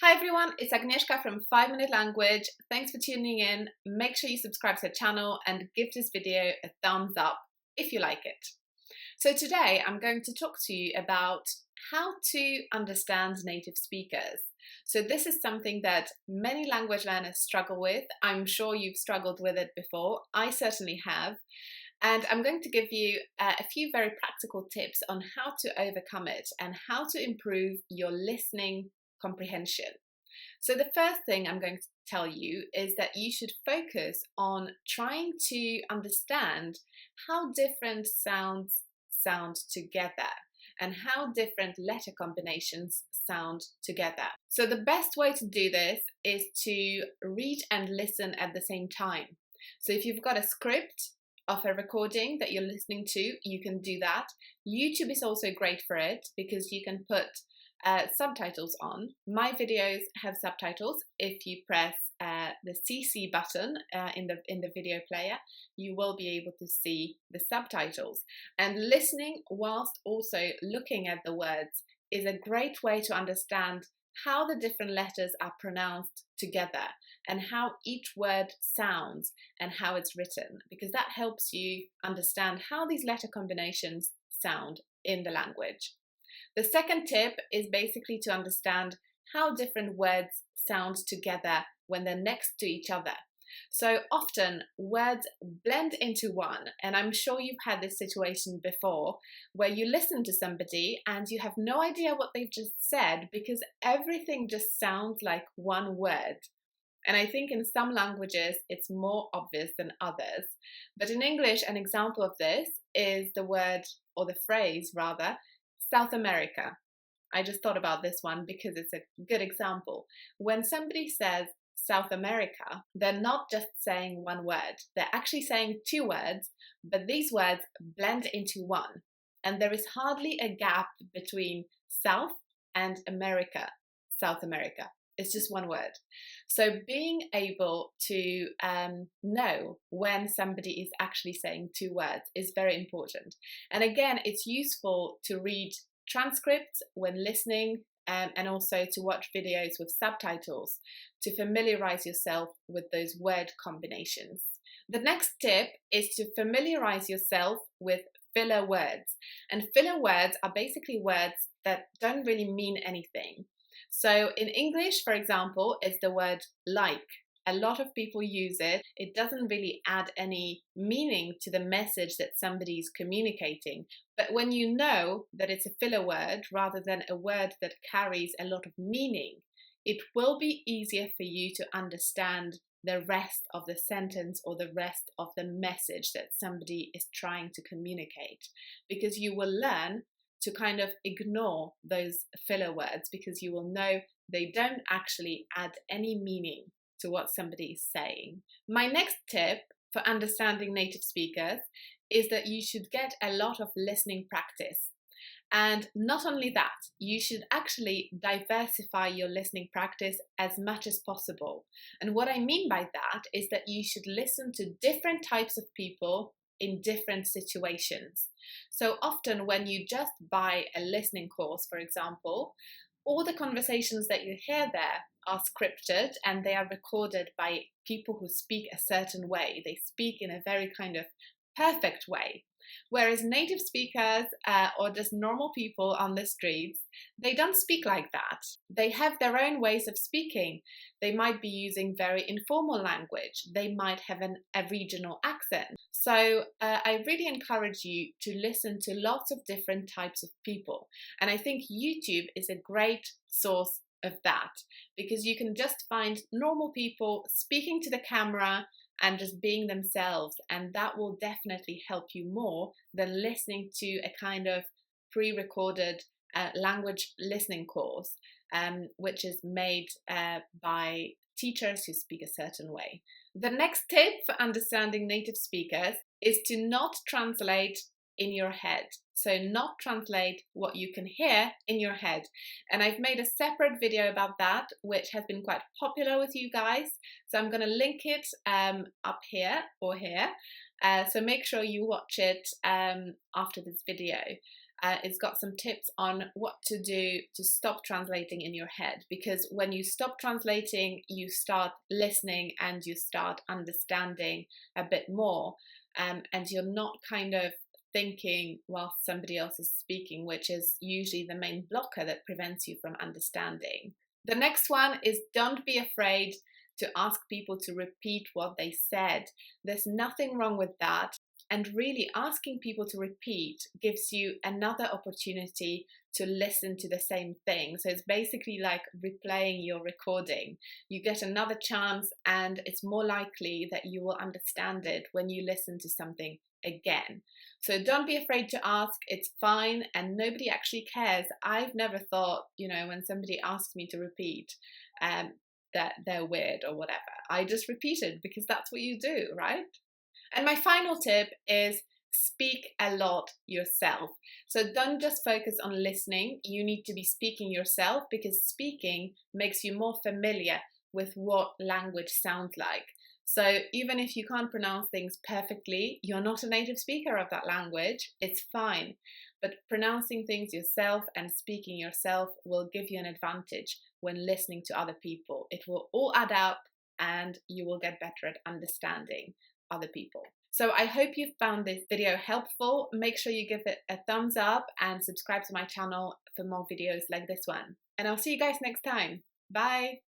Hi everyone, it's Agnieszka from 5 Minute Language. Thanks for tuning in. Make sure you subscribe to the channel and give this video a thumbs up if you like it. So today I'm going to talk to you about how to understand native speakers. So this is something that many language learners struggle with. I'm sure you've struggled with it before. I certainly have. And I'm going to give you a few very practical tips on how to overcome it and how to improve your listening comprehension. So the first thing I'm going to tell you is that you should focus on trying to understand how different sounds sound together and how different letter combinations sound together. So the best way to do this is to read and listen at the same time. So if you've got a script of a recording that you're listening to, you can do that. YouTube is also great for it because you can put subtitles on. My videos have subtitles. If you press the CC button in the video player, you will be able to see the subtitles. And listening whilst also looking at the words is a great way to understand how the different letters are pronounced together and how each word sounds and how it's written, because that helps you understand how these letter combinations sound in the language. The second tip is basically to understand how different words sound together when they're next to each other. So often words blend into one, and I'm sure you've had this situation before where you listen to somebody and you have no idea what they've just said because everything just sounds like one word. And I think in some languages it's more obvious than others. But in English, an example of this is the word, or the phrase rather, South America. I just thought about this one because it's a good example. When somebody says South America, they're not just saying one word. They're actually saying two words, but these words blend into one. And there is hardly a gap between South and America, South America. It's just one word. So being able to know when somebody is actually saying two words is very important. And again, it's useful to read transcripts when listening and also to watch videos with subtitles to familiarize yourself with those word combinations. The next tip is to familiarize yourself with filler words. And filler words are basically words that don't really mean anything. So in English, for example, it's the word like. A lot of people use it. It doesn't really add any meaning to the message that somebody is communicating. But when you know that it's a filler word rather than a word that carries a lot of meaning, it will be easier for you to understand the rest of the sentence or the rest of the message that somebody is trying to communicate, because you will learn to kind of ignore those filler words because you will know they don't actually add any meaning to what somebody is saying. My next tip for understanding native speakers is that you should get a lot of listening practice. And not only that, you should actually diversify your listening practice as much as possible. And what I mean by that is that you should listen to different types of people in different situations. So often when you just buy a listening course, for example, all the conversations that you hear there are scripted and they are recorded by people who speak a certain way. They speak in a very kind of perfect way. Whereas native speakers or just normal people on the streets, they don't speak like that. They have their own ways of speaking. They might be using very informal language. They might have a regional accent. So I really encourage you to listen to lots of different types of people. And I think YouTube is a great source of that because you can just find normal people speaking to the camera and just being themselves, and that will definitely help you more than listening to a kind of pre-recorded language listening course, which is made by teachers who speak a certain way. The next tip for understanding native speakers is to not translate in your head. So not translate what you can hear in your head. And I've made a separate video about that, which has been quite popular with you guys. So I'm going to link it up here or here. So make sure you watch it after this video. It's got some tips on what to do to stop translating in your head, because when you stop translating, you start listening and you start understanding a bit more, and you're not kind of thinking whilst somebody else is speaking, which is usually the main blocker that prevents you from understanding. The next one is don't be afraid to ask people to repeat what they said. There's nothing wrong with that. And really, asking people to repeat gives you another opportunity to listen to the same thing. So it's basically like replaying your recording. You get another chance, and it's more likely that you will understand it when you listen to something again. So don't be afraid to ask. It's fine, and nobody actually cares. I've never thought, when somebody asks me to repeat, that they're weird or whatever. I just repeated because that's what you do, right? And my final tip is speak a lot yourself. So don't just focus on listening. You need to be speaking yourself, because speaking makes you more familiar with what language sounds like. So even if you can't pronounce things perfectly, you're not a native speaker of that language, it's fine. But pronouncing things yourself and speaking yourself will give you an advantage when listening to other people. It will all add up, and you will get better at understanding other people. So I hope you found this video helpful. Make sure you give it a thumbs up and subscribe to my channel for more videos like this one. And I'll see you guys next time. Bye!